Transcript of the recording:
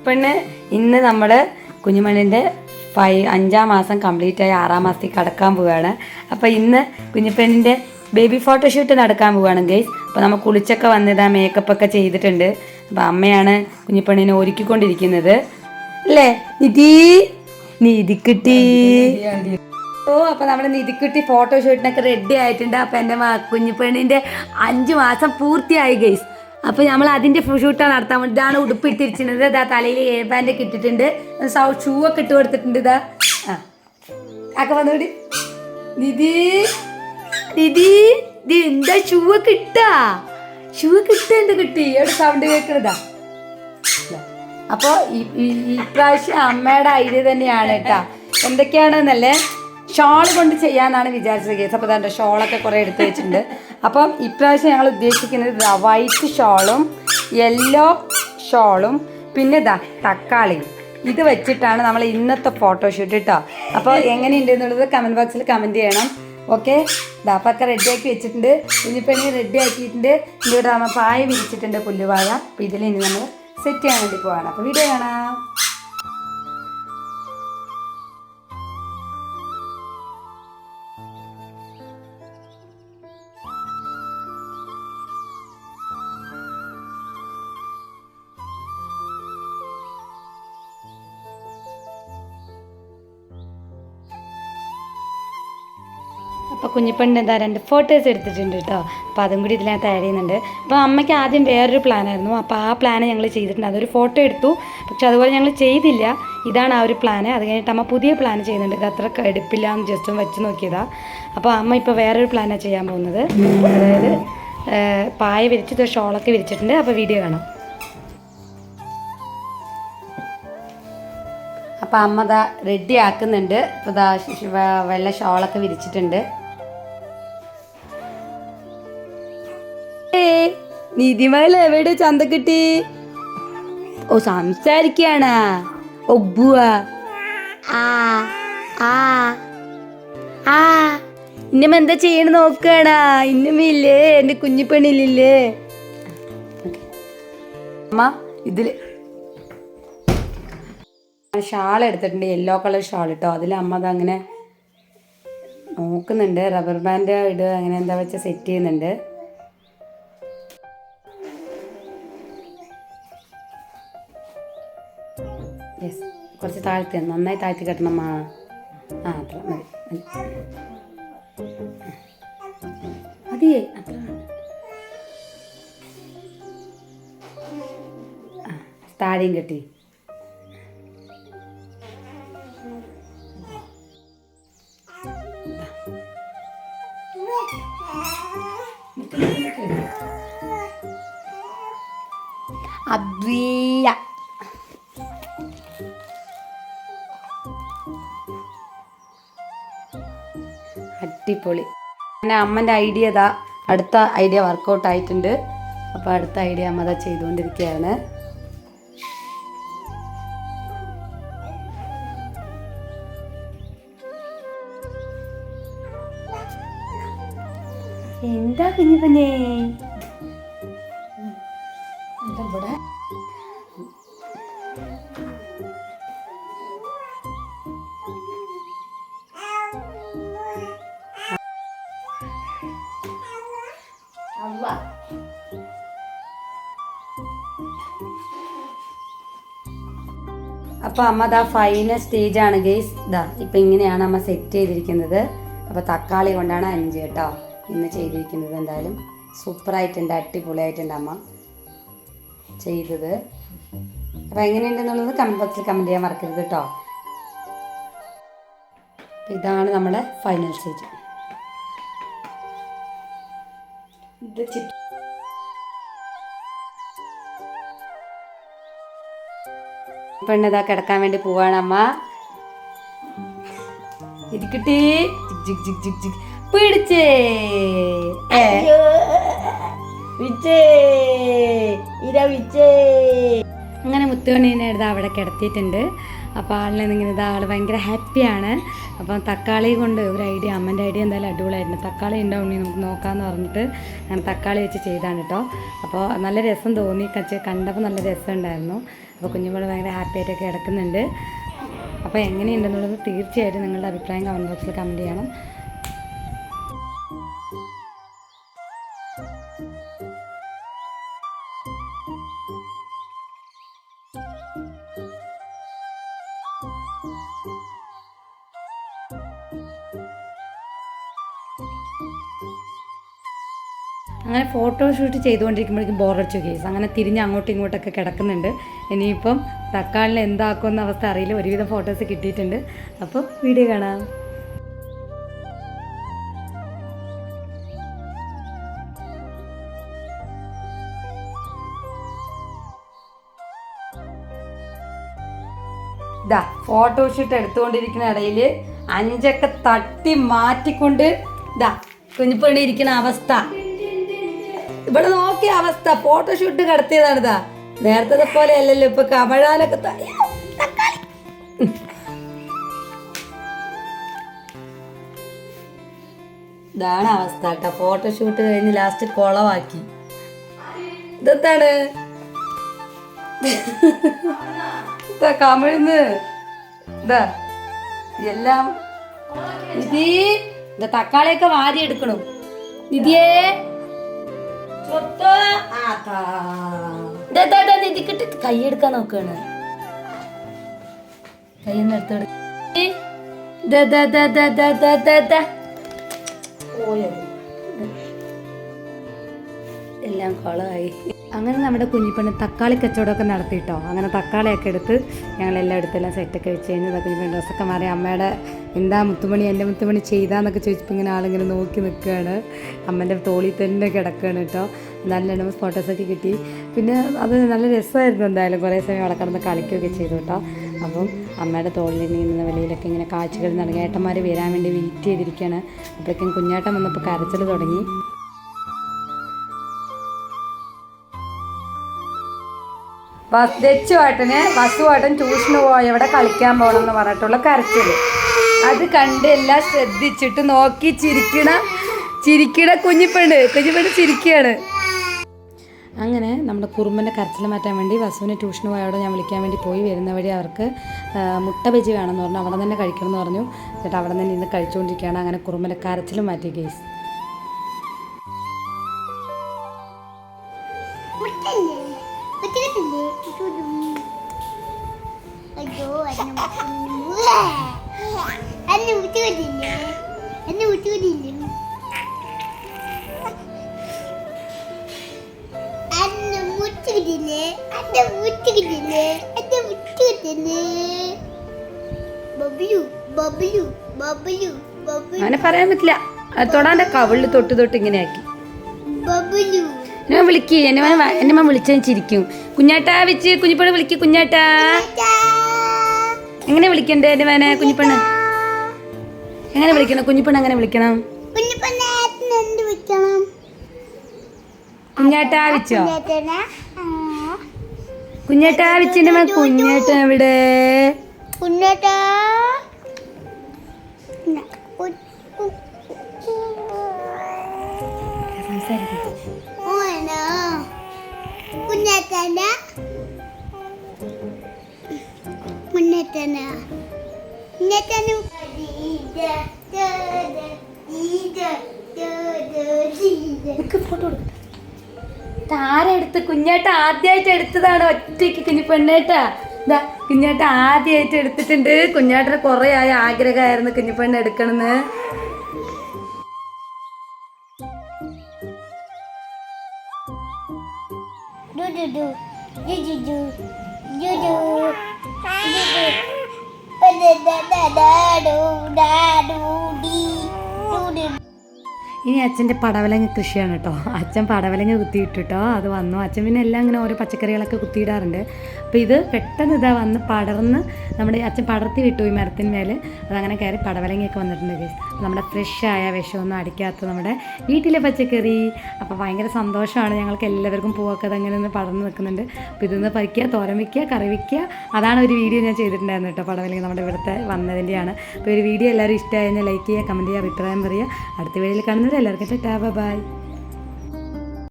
കുഞ്ഞിപ്പെണ്ണ് ഇന്ന് നമ്മൾ കുഞ്ഞുമണിൻ്റെ 5ാം മാസം കംപ്ലീറ്റ് ആയി 6ാം മാസത്തേക്ക് കടക്കാൻ പോവുകയാണ്. അപ്പോൾ ഇന്ന് കുഞ്ഞിപ്പെണ്ണിൻ്റെ ബേബി ഫോട്ടോഷൂട്ട് നടക്കാൻ പോവുകയാണ് ഗൈസ്. അപ്പോൾ നമ്മൾ കുളിച്ചൊക്കെ വന്നതാ, മേക്കപ്പൊക്കെ ചെയ്തിട്ടുണ്ട്. അപ്പോൾ അമ്മയാണ് കുഞ്ഞിപ്പെണ്ണിനെ ഒരുക്കിക്കൊണ്ടിരിക്കുന്നത് അല്ലേ നിധിക്കുട്ടി? ഓ, അപ്പോൾ നമ്മുടെ നിധിക്കുട്ടി ഫോട്ടോഷൂട്ടിനൊക്കെ റെഡി ആയിട്ടുണ്ട്. അപ്പോൾ എൻ്റെ കുഞ്ഞിപ്പെണ്ണിൻ്റെ 5 മാസം പൂർത്തിയായി ഗൈസ്. അപ്പോൾ നമ്മൾ അതിൻ്റെ ഷൂട്ടാണ് നടത്താൻ വേണ്ടി. ഇതാണ് ഉടുപ്പ് ഇട്ടിരിക്കുന്നത്. ഇതാ തലയിൽ എയർ ബാൻഡൊക്കെ ഇട്ടിട്ടുണ്ട്, ഷൂ ഒക്കെ ഇട്ട് കൊടുത്തിട്ടുണ്ട്. ഇതാ ഒക്കെ വന്നോടി നിധി എന്താ ഷൂ ഒക്കെ ഇട്ടാ? ഷൂ ഒക്കെ ഇട്ട എന്താ കിട്ടി? എവിടെ സൗണ്ട് കേൾക്കണതാ? അപ്പോൾ ഇപ്രാവശ്യം അമ്മയുടെ ഐഡിയ തന്നെയാണ് കേട്ടാ. എന്തൊക്കെയാണെന്നല്ലേ, ഷോൾ കൊണ്ട് ചെയ്യാനാണ് വിചാരിച്ചത് കേസ്. അപ്പോൾ അതാണ്ട് ഷോളൊക്കെ കുറേ എടുത്ത് വെച്ചിട്ടുണ്ട്. അപ്പം ഇപ്രാവശ്യം ഞങ്ങൾ ഉദ്ദേശിക്കുന്നത് വൈറ്റ് ഷോളും യെല്ലോ ഷോളും പിന്നെ തക്കാളിയും ഇത് വെച്ചിട്ടാണ് നമ്മൾ ഇന്നത്തെ ഫോട്ടോഷൂട്ട് കേട്ടോ. അപ്പോൾ എങ്ങനെയുണ്ട് എന്നുള്ളത് കമൻറ്റ് ബോക്സിൽ കമൻറ്റ് ചെയ്യണം. ഓക്കെ, ദാപ്പൊക്കെ റെഡിയാക്കി വെച്ചിട്ടുണ്ട്. കുഞ്ഞിപ്പെണ്ണി റെഡി ആക്കിയിട്ടുണ്ട്. ഇവിടെ നമ്മൾ പായ വിരിച്ചിട്ടുണ്ട്, പുല്ലുവാഴ. അപ്പോൾ ഇതിൽ ഇനി നമ്മൾ സെറ്റ് ചെയ്യാൻ വേണ്ടി പോവാണ്. അപ്പോൾ വീഡിയോ കാണാം. അപ്പോൾ കുഞ്ഞിപ്പെണ്ണിന് എന്താ 2 ഫോട്ടോസ് എടുത്തിട്ടുണ്ട് കേട്ടോ. അപ്പോൾ അതും കൂടി ഇതിനകത്ത് ആഡ് ചെയ്യുന്നുണ്ട്. അപ്പോൾ അമ്മയ്ക്ക് ആദ്യം വേറൊരു പ്ലാനായിരുന്നു. അപ്പോൾ ആ പ്ലാൻ ഞങ്ങൾ ചെയ്തിട്ടുണ്ട്. അതൊരു ഫോട്ടോ എടുത്തു, പക്ഷെ അതുപോലെ ഞങ്ങൾ ചെയ്തില്ല. ഇതാണ് ആ ഒരു പ്ലാന്. അത് കഴിഞ്ഞിട്ട് അമ്മ പുതിയ പ്ലാൻ ചെയ്യുന്നുണ്ട്. ഇത് അത്ര എടുപ്പില്ല എന്ന് ജസ്റ്റ് ഒന്ന് വെച്ച് നോക്കിയതാണ്. അപ്പോൾ അമ്മ ഇപ്പോൾ വേറൊരു പ്ലാനാണ് ചെയ്യാൻ പോകുന്നത്. അതായത് പായ വിരിച്ച് ഷോളൊക്കെ വിരിച്ചിട്ടുണ്ട്. അപ്പോൾ വീഡിയോ കാണാം. അപ്പോൾ അമ്മ ദാ റെഡി ആക്കുന്നുണ്ട്. ഇപ്പോൾ ദാ വെള്ള ഷോളൊക്കെ വിരിച്ചിട്ടുണ്ട്. നിധിമല എവിടെ ചന്തക്കുട്ടി? ഓ, സംസാരിക്കാണ്. ഒബ്ബുവ ഇന്നമ്മ എന്താ ചെയ്യണ നോക്കണ? ഇന്നമ്മയില്ലേ, എൻ്റെ കുഞ്ഞിപ്പെണ്ണില്ലേ? അമ്മ ഇതിൽ ഷാൾ എടുത്തിട്ടുണ്ട്, യെല്ലോ കളർ ഷാൾ കേട്ടോ. അതിൽ അമ്മ അതങ്ങനെ നോക്കുന്നുണ്ട്. റബ്ബർ ബാൻഡ് ഇടുക അങ്ങനെ എന്താ വെച്ചാൽ സെറ്റ് ചെയ്യുന്നുണ്ട്. യെസ്, കുറച്ച് താഴ്ത്തി, നന്നായി താഴ്ത്തി കെട്ടണം അമ്മ. അത്ര മതി മതിയേ, അത്ര താഴെയും കെട്ടി. അദ്വീയ അടിപൊളി. പിന്നെ അമ്മൻ്റെ ഐഡിയ അടുത്ത ഐഡിയ വർക്കൗട്ട് ആയിട്ടുണ്ട്. അപ്പോൾ അടുത്ത ഐഡിയ അമ്മ ചെയ്തുകൊണ്ടിരിക്കുകയാണ്. എന്താ കുഞ്ഞിപ്പനെ ഇവിടെ? അപ്പോൾ അമ്മ ഫൈനൽ സ്റ്റേജാണ് ഗെയ്സ്. ഇപ്പം ഇങ്ങനെയാണ് അമ്മ സെറ്റ് ചെയ്തിരിക്കുന്നത്. അപ്പോൾ തക്കാളി കൊണ്ടാണ് 5 കേട്ടോ ഇന്ന് ചെയ്തിരിക്കുന്നത്. എന്തായാലും സൂപ്പറായിട്ടുണ്ട്, അടിപൊളിയായിട്ടുണ്ട് അമ്മ ചെയ്തത്. അപ്പോൾ എങ്ങനെയുണ്ടെന്നുള്ളത് കമൻറ്റ് ബോക്സിൽ കമൻറ്റ് ചെയ്യാൻ മറക്കരുത് കേട്ടോ. ഇതാണ് നമ്മുടെ ഫൈനൽ സ്റ്റേജ്. ഇത് പെണ്ണിതാ കിടക്കാൻ വേണ്ടി പോവാണ് അമ്മ. ഇരിക്കട്ടെ, പിടിച്ചേ അങ്ങനെ മുത്തുമണീനെ എടുത്ത് അവിടെ കിടത്തിയിട്ടുണ്ട്. അപ്പോൾ ആളിനെ ഇങ്ങനെ ആൾ ഭയങ്കര ഹാപ്പിയാണ്. അപ്പം തക്കാളി കൊണ്ട് ഒരു ഐഡിയ, അമ്മൻ്റെ ഐഡിയ എന്തായാലും അടിപൊളിയായിരുന്നു. തക്കാളി ഉണ്ടാവും നമുക്ക് നോക്കാമെന്ന് പറഞ്ഞിട്ട് ഞാൻ തക്കാളി വെച്ച് ചെയ്താണ് കേട്ടോ. അപ്പോൾ നല്ല രസം തോന്നി, കണ്ടപ്പോൾ നല്ല രസം ഉണ്ടായിരുന്നു. അപ്പോൾ കുഞ്ഞുമോൾ ഭയങ്കര ഹാപ്പി ആയിട്ടൊക്കെ കിടക്കുന്നുണ്ട്. അപ്പോൾ എങ്ങനെയുണ്ടെന്നുള്ളത് തീർച്ചയായിട്ടും നിങ്ങളുടെ അഭിപ്രായം കമൻറ്റ് ബോക്സിൽ കമൻറ്റ് ചെയ്യണം. അങ്ങനെ ഫോട്ടോഷൂട്ട് ചെയ്തുകൊണ്ടിരിക്കുമ്പോഴേക്കും ബോറടിച്ചു കേസ്. അങ്ങനെ തിരിഞ്ഞ് അങ്ങോട്ടും ഇങ്ങോട്ടൊക്കെ കിടക്കുന്നുണ്ട്. ഇനിയിപ്പം തക്കാളിൽ എന്താക്കുമെന്ന അവസ്ഥ അറിയില്ല. ഒരുവിധം ഫോട്ടോസ് കിട്ടിയിട്ടുണ്ട്. അപ്പോൾ വീഡിയോ കാണാം. ഇതാ ഫോട്ടോഷൂട്ട് എടുത്തുകൊണ്ടിരിക്കുന്ന ഇടയിൽ അഞ്ചൊക്കെ തട്ടി മാറ്റിക്കൊണ്ട് ഇതാ കുഞ്ഞിപ്പണി ഇരിക്കുന്ന അവസ്ഥ. ഇവിടെ നോക്കിയ അവസ്ഥ. ഫോട്ടോഷൂട്ട് കടത്തിയതാണിതാ. നേരത്തെ പോലെ അല്ലല്ലോ ഇപ്പൊ കമഴാനൊക്കെ. ഇതാണ് അവസ്ഥ കേട്ടോ. ഫോട്ടോഷൂട്ട് കഴിഞ്ഞ് ലാസ്റ്റ് കുളവാക്കി. ഇതെന്താണ് കമിഴ്ന്ന് ഇതാ എല്ലാം. നിധി ഇതാ തക്കാളിയൊക്കെ വാരി എടുക്കണം. നിധിയേ നിധിക്കിട്ട് കൈയെടുക്കാൻ നോക്കാണ്. കൈയൊന്ന് എടുത്തോട്. എല്ലാം കുളമായി. അങ്ങനെ നമ്മുടെ കുഞ്ഞിപ്പണ്ണി തക്കാളി കച്ചവടമൊക്കെ നടത്തിയിട്ടോ. അങ്ങനെ തക്കാളിയൊക്കെ എടുത്ത് ഞങ്ങളെല്ലാം എടുത്തെല്ലാം സെറ്റൊക്കെ വെച്ച് കഴിഞ്ഞ് കുഞ്ഞിപ്പണ്ണി ഡ്രസ്സൊക്കെ മാറി അമ്മയുടെ എന്താ മുത്തുമണി എൻ്റെ മുത്തുമണി ചെയ്താന്നൊക്കെ ചോദിച്ചപ്പോൾ ഇങ്ങനെ ആളിങ്ങനെ നോക്കി നിൽക്കുകയാണ്. അമ്മൻ്റെ തോളിൽ തന്നെ കിടക്കുകയാണ് കേട്ടോ. നല്ല രണ്ട് ഫോട്ടോസൊക്കെ കിട്ടി. പിന്നെ അത് നല്ല രസമായിരുന്നു. എന്തായാലും കുറേ സമയം അവിടെ കിടന്ന് കളിക്കുകയൊക്കെ ചെയ്തു കേട്ടോ. അപ്പം അമ്മയുടെ തോളിൽ നിന്ന് വെളിയിലൊക്കെ ഇങ്ങനെ കാഴ്ചകൾ നടങ്ങി. ഏട്ടന്മാർ വരാൻ വേണ്ടി വെയിറ്റ് ചെയ്തിരിക്കുകയാണ്. അപ്പോഴേക്കും കുഞ്ഞാട്ടം വന്നപ്പോൾ കരച്ചിൽ തുടങ്ങി. വസുവാട്ടൻ ട്യൂഷന് പോയവിടെ കളിക്കാൻ പോകണം എന്ന് പറഞ്ഞിട്ടുള്ള കരച്ചിൽ. അത് കണ്ട് എല്ലാം ശ്രദ്ധിച്ചിട്ട് നോക്കി ചിരിക്കണ കുഞ്ഞിപ്പെണ്ണ് ചിരിക്കുകയാണ്. അങ്ങനെ നമ്മുടെ കുറുമ്പൻ്റെ കരച്ചിൽ മാറ്റാൻ വേണ്ടി വസുവിനെ ട്യൂഷന് പോയവിടെ ഞാൻ വിളിക്കാൻ വേണ്ടി പോയി. വരുന്ന വഴി അവർക്ക് മുട്ട ബജി വേണമെന്ന് പറഞ്ഞു. അവിടെ തന്നെ കഴിക്കണം എന്ന് പറഞ്ഞു. എന്നിട്ട് അവിടെ തന്നെ ഇന്ന് കഴിച്ചുകൊണ്ടിരിക്കുകയാണ്. അങ്ങനെ കുറുമ്പൻ്റെ കരച്ചിൽ മാറ്റി കേസ്. അങ്ങനെ പറയാൻ പറ്റില്ല. തൊടാൻ്റെ കവിളിൽ തൊട്ട് ഇങ്ങനെയാക്കി. ഞാൻ വിളിക്ക് എന്നെ വിളിച്ചാൽ ചിരിക്കും. കുഞ്ഞാട്ടാ വെച്ച് കുഞ്ഞിപ്പണ്ണ് വിളിക്ക്. കുഞ്ഞാട്ടാ എങ്ങനെ വിളിക്കണ്ടേ എൻ്റെ വേനെ? കുഞ്ഞിപ്പണ്ണ് എങ്ങനെ വിളിക്കണം? കുഞ്ഞിപ്പണ്ണ് എങ്ങനെ വിളിക്കണം? കുഞ്ഞാട്ടാ വെച്ചോ? കുഞ്ഞാട്ടാ വെച്ചിന്റെ മേ കുഞ്ഞാട്ട എവിടെ? കുഞ്ഞാട്ടാ ഫോട്ടോ ആരെടുത്ത്? കുഞ്ഞേട്ട ആദ്യമായിട്ട് എടുത്തതാണ് ഒറ്റയ്ക്ക് കുഞ്ഞിപ്പെണ്ണേട്ടാ. ഇതാ കുഞ്ഞേട്ട ആദ്യമായിട്ട് എടുത്തിട്ടുണ്ട്. കുഞ്ഞേട്ടന് കുറേ ആയ ആഗ്രഹമായിരുന്നു കുഞ്ഞിപ്പെണ്ണ് എടുക്കണമെന്ന്. ഇനി അച്ഛൻ്റെ പടവലങ്ങ കൃഷിയാണ് കേട്ടോ. അച്ഛൻ പടവലങ്ങ കുത്തിയിട്ടു കേട്ടോ. അത് വന്നു. അച്ഛൻ പിന്നെ എല്ലാം ഇങ്ങനെ ഓരോ പച്ചക്കറികളൊക്കെ കുത്തിയിടാറുണ്ട്. അപ്പോൾ ഇത് പെട്ടെന്ന് ഇതാ വന്ന് പടർന്ന് നമ്മുടെ അച്ഛൻ പടർത്തി വിട്ടു ഈ മരത്തിന്മേൽ. അതങ്ങനെ കയറി പടവലങ്ങയൊക്കെ വന്നിട്ടുണ്ട് ഗൈസ്. നമ്മുടെ ഫ്രഷായ വിഷമൊന്നും അടിക്കാത്ത നമ്മുടെ വീട്ടിലെ പച്ചക്കറി. അപ്പോൾ ഭയങ്കര സന്തോഷമാണ് ഞങ്ങൾക്ക് എല്ലാവർക്കും. പൂവൊക്കെ അതങ്ങനെ ഒന്ന് പടർന്ന് നിൽക്കുന്നുണ്ട്. അപ്പോൾ ഇതൊന്ന് പറിക്കുക, തോരൻ വയ്ക്കുക, കറി വയ്ക്കുക. അതാണ് ഒരു വീഡിയോ ഞാൻ ചെയ്തിട്ടുണ്ടായിരുന്നു കേട്ടോ. പടവലങ്ങ നമ്മുടെ ഇവിടുത്തെ വന്നതിൻ്റെയാണ്. അപ്പോൾ ഒരു വീഡിയോ എല്ലാവരും ഇഷ്ടമായി കഴിഞ്ഞാൽ ലൈക്ക് ചെയ്യുക, കമൻറ്റ് ചെയ്യുക, അഭിപ്രായം പറയുക. അടുത്ത വീഡിയോയിൽ കാണുന്നവർ എല്ലാവർക്കും ടാറ്റാ ബൈ.